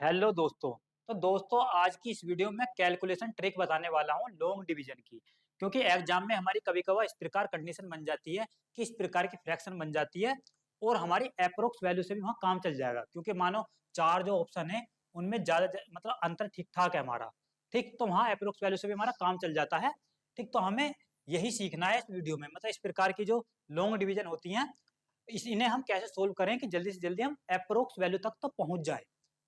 Hello दोस्तों। तो दोस्तों आज की इस वीडियो में कैलकुलेशन ट्रिक बताने वाला हूँ लॉन्ग डिवीजन की। क्योंकि एग्जाम में हमारी कभी कभार इस प्रकार कंडीशन बन जाती है कि इस प्रकार की फ्रैक्शन बन जाती है और हमारी अप्रोक्स वैल्यू से भी वहाँ काम चल जाएगा। क्योंकि मानो चार जो ऑप्शन है उनमें ज्यादा मतलब अंतर ठीक ठाक है हमारा। ठीक, तो वहाँ अप्रोक्स वैल्यू से भी हमारा काम चल जाता है। ठीक, तो हमें यही सीखना है इस वीडियो में, मतलब इस प्रकार की जो लॉन्ग डिवीजन होती हैं इस इन्हें हम कैसे सोल्व करें कि जल्दी से जल्दी हम अप्रोक्स वैल्यू तक तो पहुंच जाए।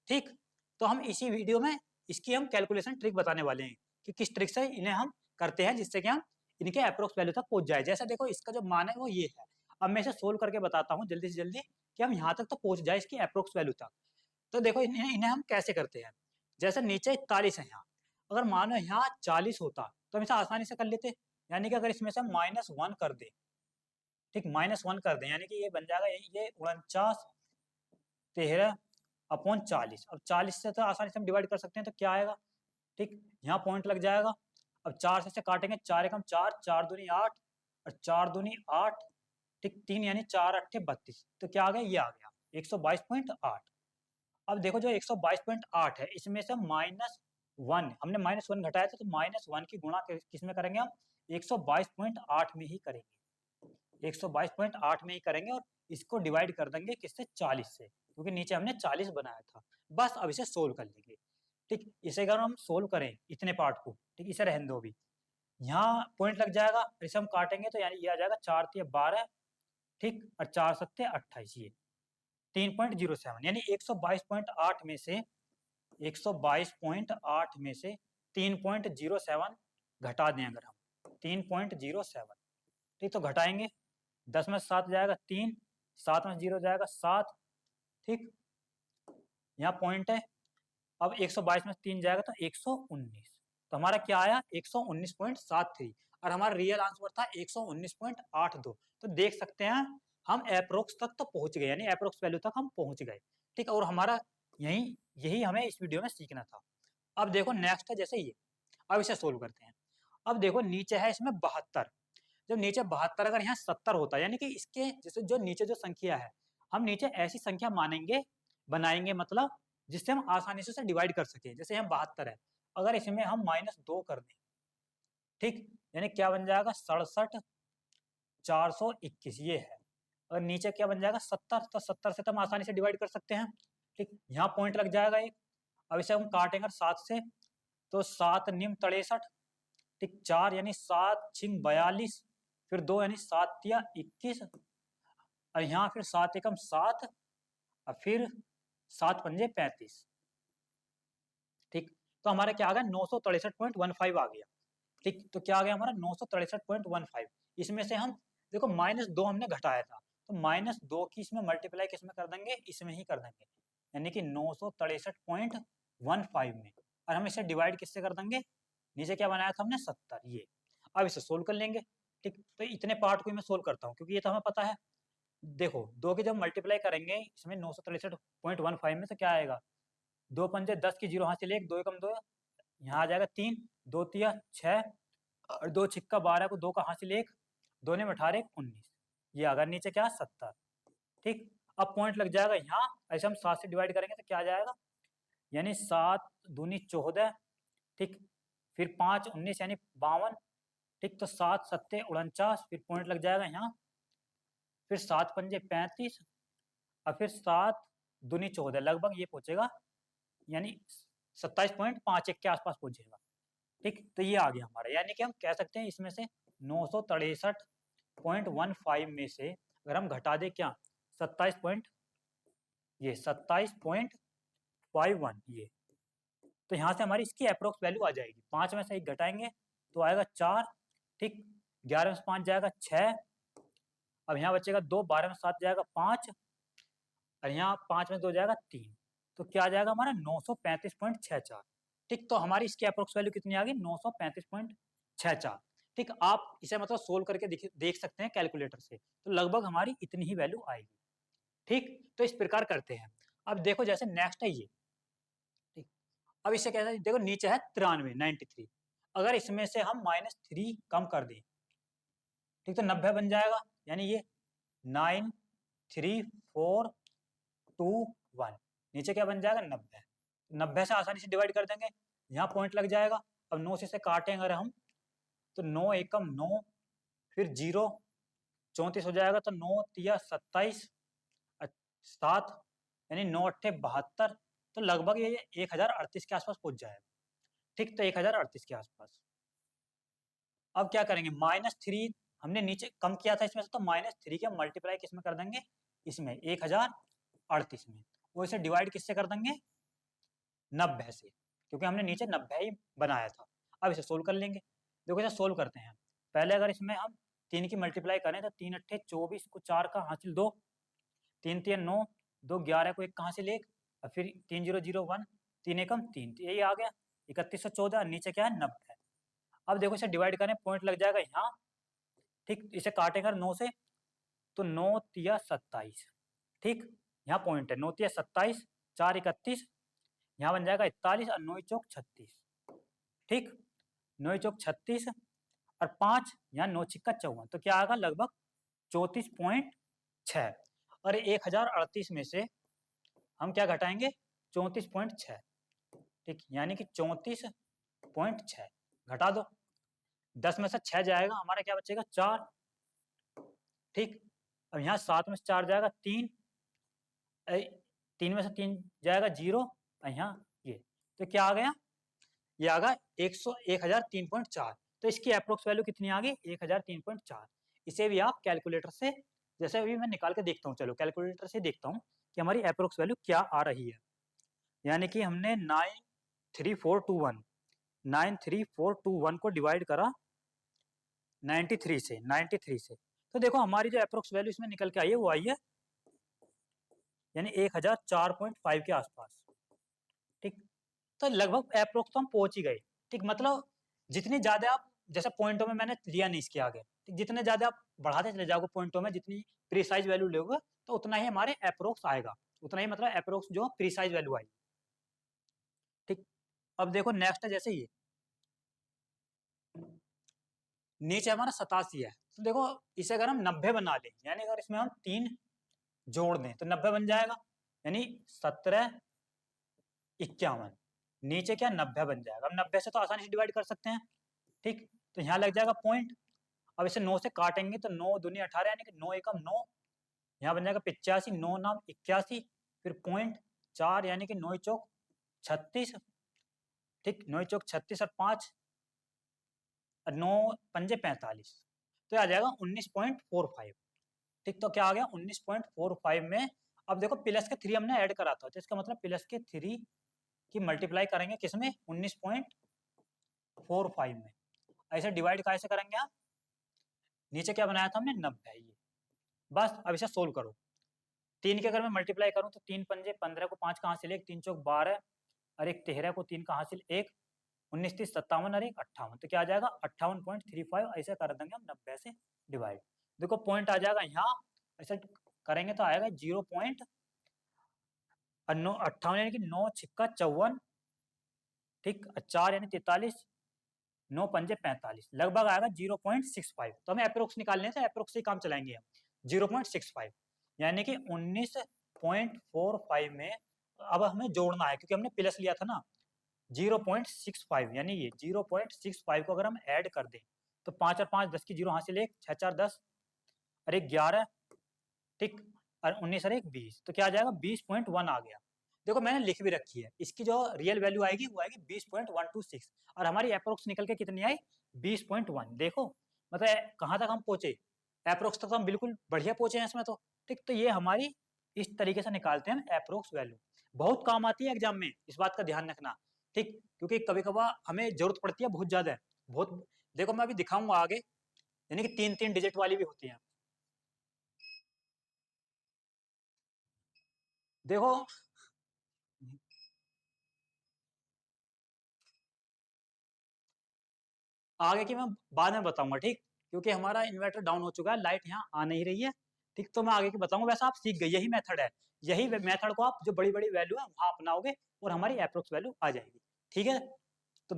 ठीक, तो हम इसी वीडियो में इसकी हम कैलकुलेशन ट्रिक बताने वाले हैं कि किस ट्रिक से इन्हें हम करते हैं जिससे कि हम इनके अप्रोक्स वैल्यू तक पहुंच जाए। जैसा देखो इसका जो मान है वो ये है। अब मैं इसे सोल्व करके बताता हूँ जल्दी से जल्दी कि हम यहाँ तक तो पहुंच जाए इसकी अप्रोक्स वैल्यू तक। तो देखो इन्हें इन्हें हम कैसे करते हैं। जैसे नीचे 41 है यहाँ, अगर मानो यहाँ 40 होता तो हम इसे आसानी से कर लेते। यानी कि अगर इसमें से हम -1 कर दे, ठीक, -1 कर दें यानी कि ये बन जाएगा ये 49 13/40। अब 40 से तो आसानी से हम डिवाइड कर सकते हैं तो क्या आएगा। ठीक, यहाँ पॉइंट लग जाएगा। अब 4 से काटेंगे, 4 एकम 4, 4 दूनी 8 और 4 दूनी 8। ठीक, 3 यानी 4 अट्ठे 32। तो क्या आ गया, ये आ गया 122.8। अब देखो जो 122.8 है इसमें से -1 हमने -1 घटाया था, तो -1 की गुणा किस में करेंगे हम, 122.8 में ही करेंगे। 122.8 में ही करेंगे और इसको डिवाइड कर देंगे किससे, 40 से, क्योंकि नीचे हमने 40 बनाया था। बस अब इसे सोल्व कर लेंगे। ठीक, इसे अगर हम सोल्व करें इतने पार्ट को, ठीक, इसे रहने दो अभी। यहाँ पॉइंट लग जाएगा, इसे हम काटेंगे तो यानी ये आ जाएगा 4 तिया 12, ठीक, और 4 सत्ते 28, ये 3.07 यानी 122.8 में से 122.8 में से 3.07 घटा दें अगर हम 3.07। ठीक, तो घटाएंगे, 10 में 7 जाएगा 3, 7 में 0 जाएगा 7। ठीक, यहाँ पॉइंट है। अब 122 में 3 जाएगा तो 119। तो हमारा क्या आया, 119.73। और हमारा रियल आंसर था 119.82। तो देख सकते हैं हम अप्रोक्स तक तो पहुंच गए, यानी अप्रोक्स वैल्यू तक हम पहुंच गए। ठीक, और हमारा यही यही हमें इस वीडियो में सीखना था। अब देखो नेक्स्ट है जैसे ये। अब इसे सोल्व करते हैं। अब देखो नीचे है इसमें 72। जब नीचे 72 अगर यहाँ 70 होता यानी कि इसके जैसे जो नीचे जो संख्या है हम नीचे ऐसी संख्या मानेंगे बनाएंगे, मतलब जिससे हम आसानी से उसे डिवाइड कर सके। जैसे यहाँ 72 है, अगर इसमें हम -2 कर दें, ठीक, यानी क्या बन जाएगा 67,421 ये है। और नीचे क्या बन जाएगा 70, तो 70 से तो हम आसानी से डिवाइड कर सकते हैं। ठीक, यहाँ पॉइंट लग जाएगा एक। अब इसे हम काटेंगे 7 से, तो 7 निम 63, ठीक, 4 यानी 7 छिंग 42, फिर 2 यानी 7 तिया 21, और यहाँ फिर 7 एकम 7 और फिर 7 पंजे 35। ठीक, तो हमारा क्या आ गया 963.15 आ गया। ठीक, तो क्या आ गया हमारा 963.15। इसमें से हम देखो -2 हमने घटाया था, तो -2 की इसमें मल्टीप्लाई किसमें कर देंगे, इसमें ही कर देंगे, यानी कि 963.15 में। और हम इसे डिवाइड किससे कर देंगे, नीचे क्या बनाया था हमने 70 ये। अब इसे सोल्व कर लेंगे। ठीक, तो इतने पार्ट को मैं सोल्व करता हूँ क्योंकि ये तो हमें पता है। देखो 2 की जब मल्टीप्लाई करेंगे इसमें 963.15 में से क्या आएगा, 2 पंजे 10 की 0 हासिल 1, 2 एकम 2, यहाँ आ जाएगा 3, 2 तिया 6 और 2 छिक्का 12 को 2 का हासिल 1, 2 ने 18 1 19, ये अगर नीचे क्या 70। ठीक, अब पॉइंट लग जाएगा यहाँ। ऐसे हम 7 से डिवाइड करेंगे तो क्या आ जाएगा, यानी 7 दूनी 14, ठीक, फिर 5 19 यानी 52। ठीक, तो 7 सत्ते 49, फिर पॉइंट लग जाएगा यहाँ, फिर 7 पंजे 35 और फिर 7 दूनी 14 लगभग ये पहुंचेगा, यानी 27.51 के आसपास पहुंचेगा। ठीक, तो ये आ गया हमारा, यानी कि हम कह सकते हैं इसमें से 963.15 में से अगर हम घटा दें क्या 27.51 ये, तो यहाँ से हमारी इसकी अप्रोक्स वैल्यू आ जाएगी। 5 में से 1 घटाएंगे तो आएगा 4, ठीक, 11 में से 5 जाएगा 6, अब यहाँ बचेगा 2, 12 में 7 जाएगा 5 और यहाँ 5 में 2 जाएगा 3, तो क्या आ जाएगा हमारा 935.64। ठीक, तो हमारी इसकी अप्रोक्स वैल्यू कितनी आ गई 935.64। ठीक, आप इसे मतलब सोल्व करके देख सकते हैं कैलकुलेटर से, तो लगभग हमारी इतनी ही वैल्यू आएगी। ठीक, तो इस प्रकार करते हैं। अब देखो जैसे नेक्स्ट है ये। ठीक, अब इससे कैसे, देखो नीचे है 93 93, अगर इसमें से हम -3 कम कर दें, ठीक, तो 90 बन जाएगा, यानी ये 9 3 4 2 1, नीचे क्या बन जाएगा 90। 90 से आसानी से डिवाइड कर देंगे, यहाँ पॉइंट लग जाएगा। अब 9 से इसे काटेंगे अगर हम, तो 9 एकम 9, फिर 0, 34 हो जाएगा, तो 9 तिया 27, 7, यानी 9 अट्ठे 72, तो लगभग ये 1038 के आसपास पहुंच जाएगा। ठीक, तो 1038 के आसपास। अब क्या करेंगे, -3 हमने नीचे कम किया था इसमें से, तो -3 के मल्टीप्लाई किस में कर देंगे, इसमें 1038 में। वो इसे डिवाइड किससे कर देंगे, 90 से, क्योंकि हमने नीचे 90 ही बनाया था। अब इसे सोल्व कर लेंगे। देखो इसे सोल्व करते हैं। पहले अगर इसमें हम 3 की मल्टीप्लाई करें तो 3 अट्ठे 24 को 4 का हासिल 2, 3 3 9, 2 11 को 1 कहाँ से ले, और फिर 3 0 0 1, 3 एकम 3, यही आ गया 3114। नीचे क्या है, 90। अब देखो इसे डिवाइड करें, पॉइंट लग जाएगा यहाँ। ठीक, इसे काटेंगे 9 से, तो 9 तिया 27। ठीक, यहाँ पॉइंट है, 9 तिया 27, 4 31, यहाँ बन जाएगा 41, और 9 चौक 36। ठीक, 9 चौक 36, और 5 यहाँ 9 छिक्का 54, तो क्या आएगा, लगभग 34.6। और 1038 में से हम क्या घटाएंगे, 34.6। ठीक, यानी कि 34.6 घटा दो, 10 में से 6 जाएगा, हमारा क्या बचेगा, 4। ठीक, अब यहाँ 7 में से 4 जाएगा 3, 3 में से 3 जाएगा 0, और यहाँ ये, तो क्या आ गया, ये आ गया 1003.4। तो इसकी अप्रोक्स वैल्यू कितनी आ गई, 1003.4। इसे भी आप कैलकुलेटर से, जैसे अभी मैं निकाल के देखता हूँ, चलो कैलकुलेटर से देखता हूँ कि हमारी अप्रोक्स वैल्यू क्या आ रही है। यानी कि हमने 93421 को डिवाइड करा 93 से, तो देखो हमारी जो अप्रोक्स वैल्यू इसमें निकल के आई है वो आई है, यानी 1004.5 के आसपास। ठीक, तो लगभग अप्रोक्स तो हम पहुंच ही गए। ठीक, मतलब जितनी ज्यादा आप, जैसे पॉइंटों में मैंने लिया नहीं इसके आगे, ठीक, जितने ज्यादा आप बढ़ाते चले जाओगे पॉइंटों में, जितनी प्रीसाइज वैल्यू लोगे, तो उतना ही हमारे अप्रोक्स आएगा, उतना ही मतलब अप्रोक्स जो प्रीसाइज वैल्यू आई। ठीक, अब देखो नेक्स्ट है, जैसे ये नीचे हमारा 87 है, तो देखो इसे अगर हम 90 बना लें, यानी अगर इसमें हम 3 जोड़ दें तो 90 बन जाएगा, यानी 1751। नीचे क्या 90 बन जाएगा। अब 90 से तो आसानी से डिवाइड कर सकते हैं। ठीक, तो यहाँ लग जाएगा पॉइंट। अब इसे 9 से काटेंगे तो 9 दूनी 18, यानी कि 9 एकम 9, यहाँ बन जाएगा 85, 9 नाम 81, फिर पॉइंट 4, यानी कि 9 चौक 36। ठीक, 9 चौक 36 और 5 और 9 पंजे 45, तो आ जाएगा 19.45। ठीक, तो क्या आ गया 19.45 में। अब देखो प्लस के 3 हमने ऐड करा था, तो इसका मतलब प्लस के 3 की मल्टीप्लाई करेंगे किसमें, 19.45 में। ऐसे डिवाइड कैसे करेंगे आप, नीचे क्या बनाया था हमने, 90 ये। बस अब इसे सोल्व करो। 3 के अगर मैं मल्टीप्लाई करूं तो 3 पंजे 15 को 5 कहाँ से ले, 3 चौक 12, और एक 13 को 3 कहाँ से ले, 1 19 30 57, और एक 58, तो क्या आ जाएगा 58.35। ऐसे कर देंगे हम 90 से डिवाइड। देखो पॉइंट आ जाएगा यहाँ, ऐसे करेंगे तो आएगा 0.58, यानी कि 9 छिक्का 54। ठीक, 4 यानी 43, 9 पंजे 45, लगभग आएगा 0.65। तो हमें अप्रोक्स निकालने से अप्रोक्स से काम चलाएंगे हम, 0.65, यानी कि 19.45 में। अब हमें जोड़ना है क्योंकि हमने प्लस लिया था ना, 0.65, यानी ये 0.65 को अगर हम ऐड कर दें तो 5 और 5 10 की 0 हासिल 1, 6 4 10, और 1 11। ठीक, और 19 और 1 20, तो क्या आ जाएगा 20.1 आ गया। देखो मैंने लिख भी रखी है, इसकी जो रियल वैल्यू आएगी वो आएगी 20.126, और हमारी अप्रोक्स निकल के कितनी आई, 20.1। देखो मतलब कहाँ तक हम पहुंचे, अप्रोक्स तक तो हम बिल्कुल बढ़िया पहुंचे हैं इसमें तो। ठीक, तो ये हमारी इस तरीके से निकालते हैं अप्रोक्स वैल्यू। बहुत काम आती है एग्जाम में, इस बात का ध्यान रखना। ठीक, क्योंकि कभी कभार हमें जरूरत पड़ती है बहुत ज्यादा, बहुत। देखो मैं अभी दिखाऊंगा आगे, यानी कि 3 डिजिट वाली भी होती है। देखो आगे की मैं बाद में बताऊंगा, ठीक, क्योंकि हमारा इन्वर्टर डाउन हो चुका है, लाइट यहाँ आ नहीं रही है। ठीक, तो मैं आगे की बताऊंगा। वैसे आप सीख गए, यही मेथड है, यही मेथड को आप जो बड़ी बड़ी वैल्यू है वहां अपनाओगे और हमारी अप्रोक्स वैल्यू आ जाएगी। ठीक है, तो